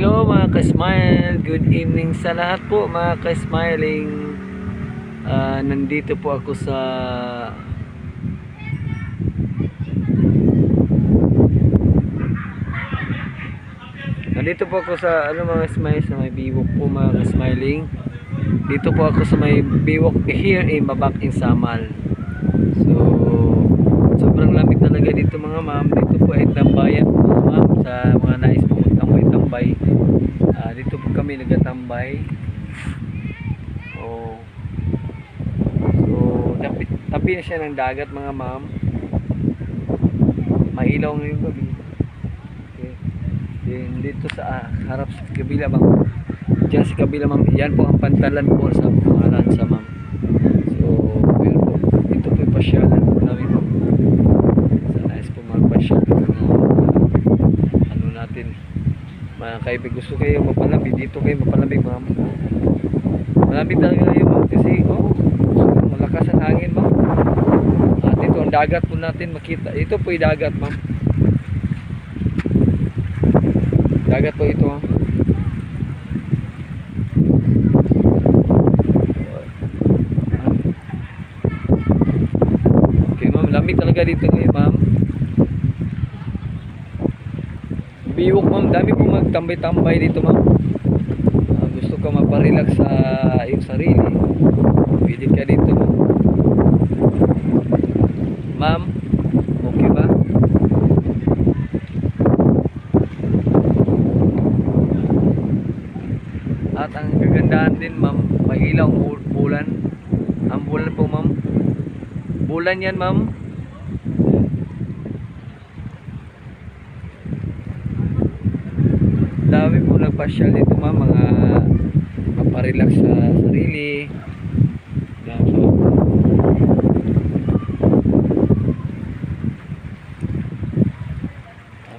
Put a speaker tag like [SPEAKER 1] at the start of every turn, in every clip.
[SPEAKER 1] Hello mga ka-smile, good evening sa lahat po mga ka-smiling. Nandito po ako sa mga smile, sa may biwok po mga ka-smiling. Dito po ako sa may biwok here in Babak in Samal. So sobrang lamig talaga dito mga ma'am. Dito po ay tambayan po mga ma'am, sa mga nais po magtambay-tambay. Dito po kami nagatambay. So tabi na siya ng dagat mga ma'am. Mailaw ngayong gabi. Okay. Then dito sa harap sa kabila ma'am. Diyan sa kabila ma'am, yan po ang pantalan po sa pangalan sa ma'am. So yun po, dito po yung pasyalan po namin ma'am. Sa nais po magpasyalan ano natin mga kaibig, gusto kayo mapalabig dito, kayo mapalabig ma'am. Malapit talaga kayo ma'am kasi malakas ang hangin ma'am. At ito ang dagat po natin makita. Ito po yung dagat ma'am. Dagat po ito ma'am. Okay ma'am, lamig talaga dito ngayon ma'am. Biwok ma'am, dami po magtambay-tambay dito ma'am. Gusto ka maparelax sa iyong sarili, pwede ka dito ma'am. Ma'am, okay ba? At ang kagandahan din ma'am, may ilaw bulan. Ang bulan po ma'am, bulan yan ma'am. Dami po nagpasyal dito ma'am, mga maparelax sa sarili. So,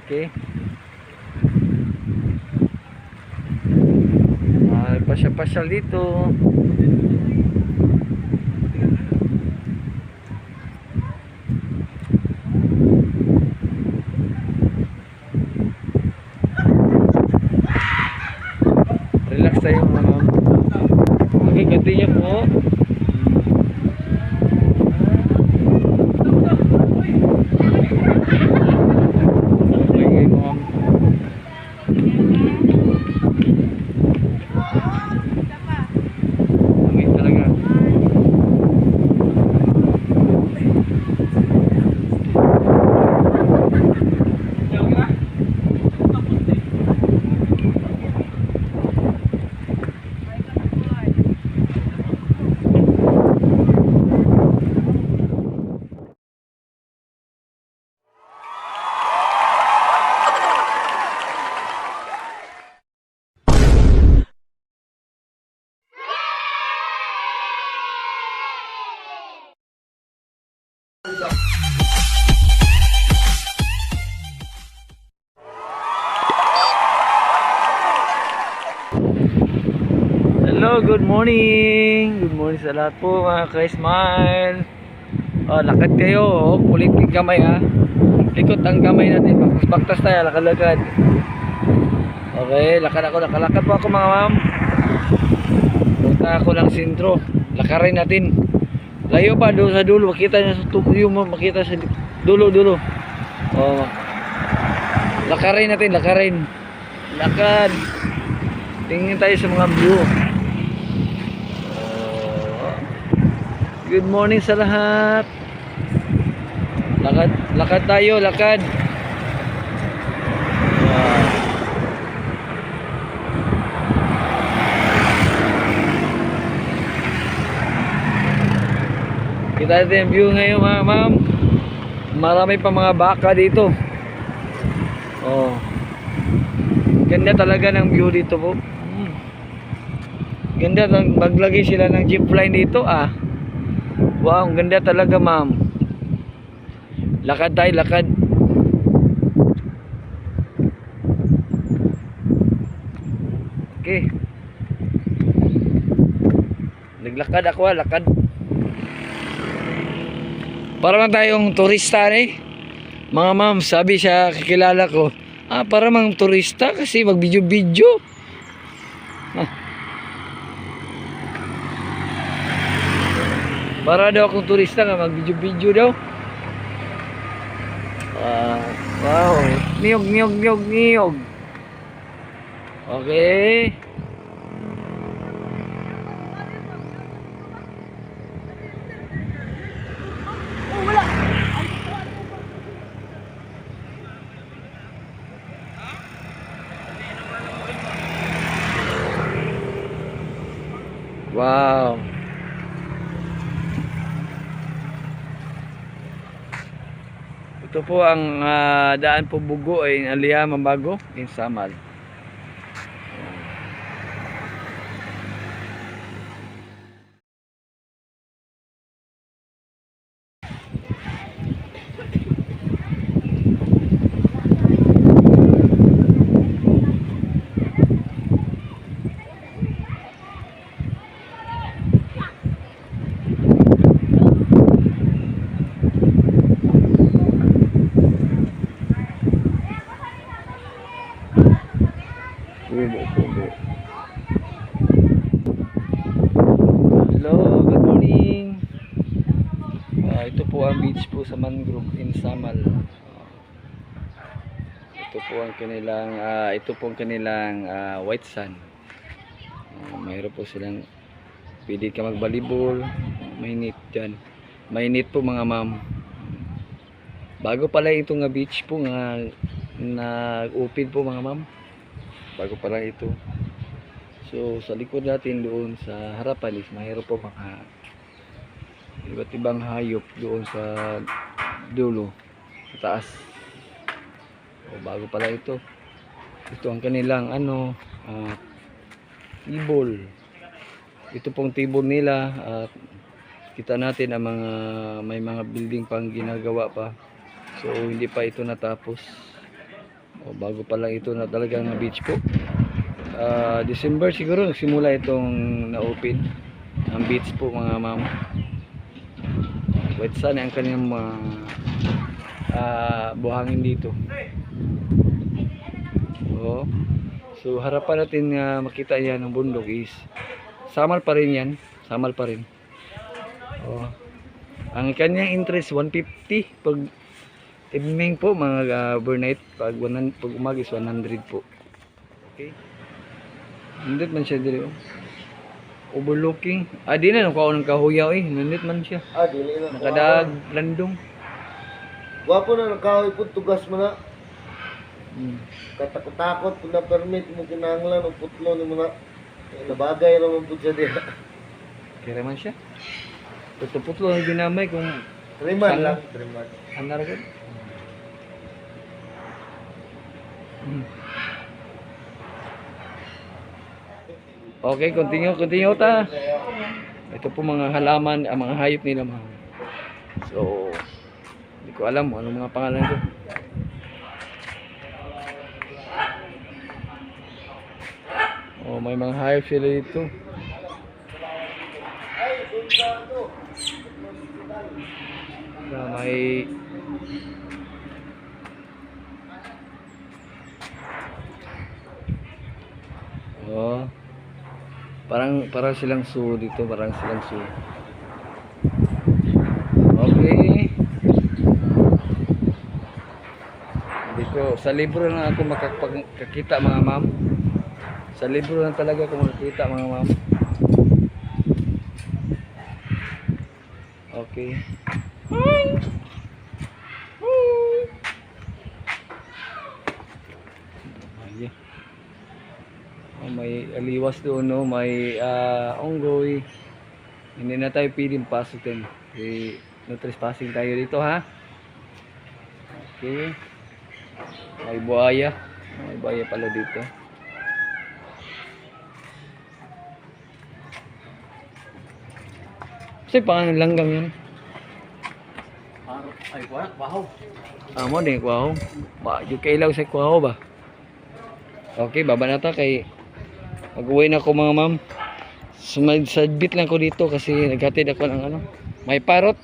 [SPEAKER 1] okay. Pasyal-pasyal dito. Relax tayo mga. Okay, continue po. Okay, ma'am. Lamig talaga. Hello, good morning. Good morning sa lahat po mga ka-smile. Lakad kayo, kulit yung kamay ha. Likot ang kamay natin, baktas tayo, lakad-lakad. Okay, lakad po ako mga ma'am. Punta ako ng sentro, lakarin natin. Layo pa doon sa dulo, makita niya sa tubuyo mo, makita sa dulo. Lakarin natin, lakad. Tingin tayo sa mga view. Good morning sa lahat. Lakad tayo. Kita natin yung view ngayon mga ma'am. Marami pa mga baka dito. Ganda talaga ng view dito po. Ganda, maglagay sila ng jeep line dito ah. Wow, ang ganda talaga ma'am. Lakad tayo. Okay. Naglakad ako lakad. Para lang tayong turista mga ma'am. Sabi siya, kakilala ko, Para mga turista kasi mag-video-video. Ah. Para daw akong turista nga mag-video-video daw. Wow. Niyog, niyog, niyog, niyog. Okay. Wow. Ito po ang daan po Bugo ay Aliya Mambago in Samal. Hello, good morning. Ito po ang beach po sa Mangrove in Samal. Ito po ang kanilang white sand. Mayroon po silang pwede ka magbalibol, mainit dyan. Mainit po mga ma'am. Bago pala itong beach po nga nag-open po mga ma'am. Bago pala ito. So sa likod natin doon sa harapan is mayroon po mga iba't ibang hayop doon sa dulo, sa taas. Bago pala ito. Ito ang kanilang tibol. Ito pong tibol nila at kita natin ang may mga building pang ginagawa pa. So hindi pa ito natapos. Bago pa lang ito na talagang beach po. December siguro nagsimula itong na-open ang beach po mga ma'am. White sand ang kanyang buhangin dito. So harapan natin makita yan ng bundok is Samal pa rin yan. Samal pa rin. Ang kanyang interest 150 pag evening po mga overnight, pag umaga is 100 po. Okay. Nandit man siya dito. Overlooking. Di na nakuha ng kahuyaw nandit man siya.
[SPEAKER 2] Dili na.
[SPEAKER 1] Nakadag landong.
[SPEAKER 2] Wapo na nakahoy po tugas mo na. Katakot-takot po na permit mo kinanglan o putlo ni mo na. Nabagay naman po siya diya.
[SPEAKER 1] Kaya man siya. Putlo-putlo na ginamay kung
[SPEAKER 2] 3 months lang. 3 months.
[SPEAKER 1] anaragad. Okay, continue ta. Ito po mga halaman, ang mga hayop nila mga. So, hindi ko alam ano mga pangalan ko. May mga hayop sila dito. May parang silang zoo dito, parang silang zoo. Okay. Dito sa libro lang ako makakita mga ma'am. Sa libro lang talaga ako makakita mga ma'am. Okay. Hi. May aliwas doon, no? May onggoy. Hindi na tayo piling pasukin. Okay. No trespassing tayo dito, ha? Okay. May buhaya. May buhaya pala dito. Kasi pangalan langgam yan.
[SPEAKER 2] Ay, kwahaw.
[SPEAKER 1] Mo din, kwahaw. Yung kailaw sa kwahaw ba? Okay, baba na ta kay mag-uwi na ako mga ma'am. Sumadbit lang ko dito kasi naghatid ako ng may parrot.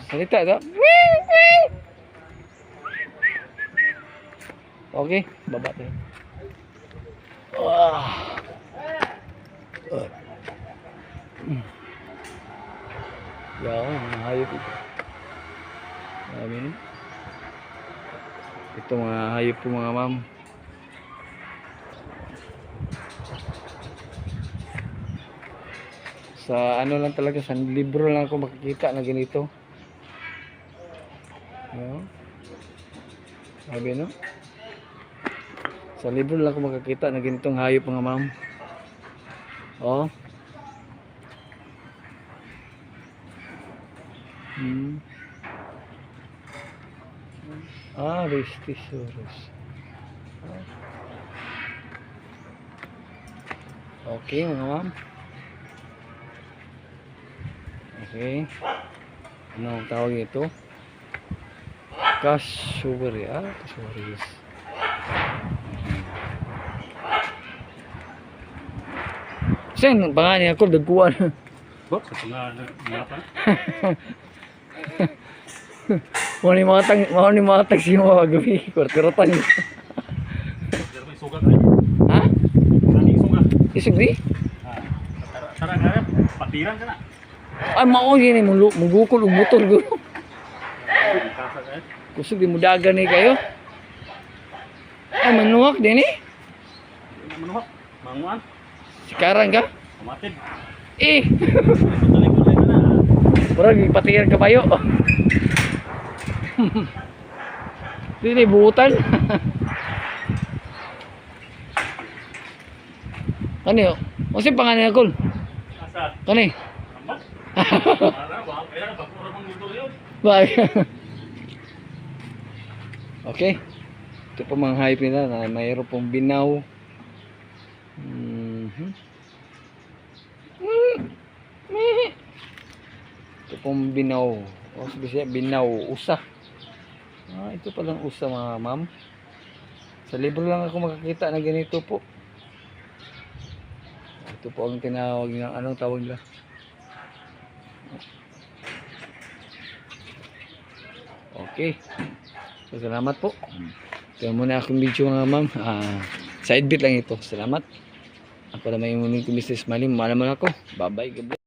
[SPEAKER 1] Salita daw. Okay, baba tayo. Ah. Yan, mga hayop ito. Amin. Ito mga hayop po mga ma'am. Sa ano lang talaga, sa libro lang ako makikita na ganito. No? Sabi no? Sa libro lang ako makikita na ganitong hayop mga ma'am. Oh. Ristisaurus. Okay mga ma'am. Okay. Ano ang tawag ito? Casuaria. Casuarius. Saan pangalan niya ako? Dagkuan.
[SPEAKER 3] Bok, sa ngapa?
[SPEAKER 1] Mau ni mga taxi mo gabi. Kwartiratan.
[SPEAKER 3] Pero may sugat ay.
[SPEAKER 1] Ha?
[SPEAKER 3] Nani sugat.
[SPEAKER 1] Isig di?
[SPEAKER 3] Ah, tara nga, patiran ka na.
[SPEAKER 1] Ay mao yun mugukol og motor ko.
[SPEAKER 3] Kasa ka.
[SPEAKER 1] Kusog di mo dagan ni kayo. Ay manuwak din eh.
[SPEAKER 3] Manuhak, manguan,
[SPEAKER 1] Sikaran ka?
[SPEAKER 3] kamatid.
[SPEAKER 1] Eh,
[SPEAKER 3] Tuloy-tuloy ka na.
[SPEAKER 1] murag ipatiyan ka bayo. Dili buutan. Kani yo? Unsa pangalan ko?
[SPEAKER 3] Asa?
[SPEAKER 1] Kani?
[SPEAKER 3] Ambak? Para wa kaya pagpura mong motor yun.
[SPEAKER 1] Bye. Okay. Ito po mga hype nila na mayroon pong binaw. Ito pong binaw. O sabi siya, binaw, usa. Ito palang usa mga ma'am. Sa libro lang ako makakita na ganito po. Ito po ang tinawag ng anong tawag nila. Okay. So, salamat po. Ito muna akong video mga ma'am. Side bit lang ito. Salamat. Ako na may muning ko Mr. Smiley. Malaman ako. Bye bye.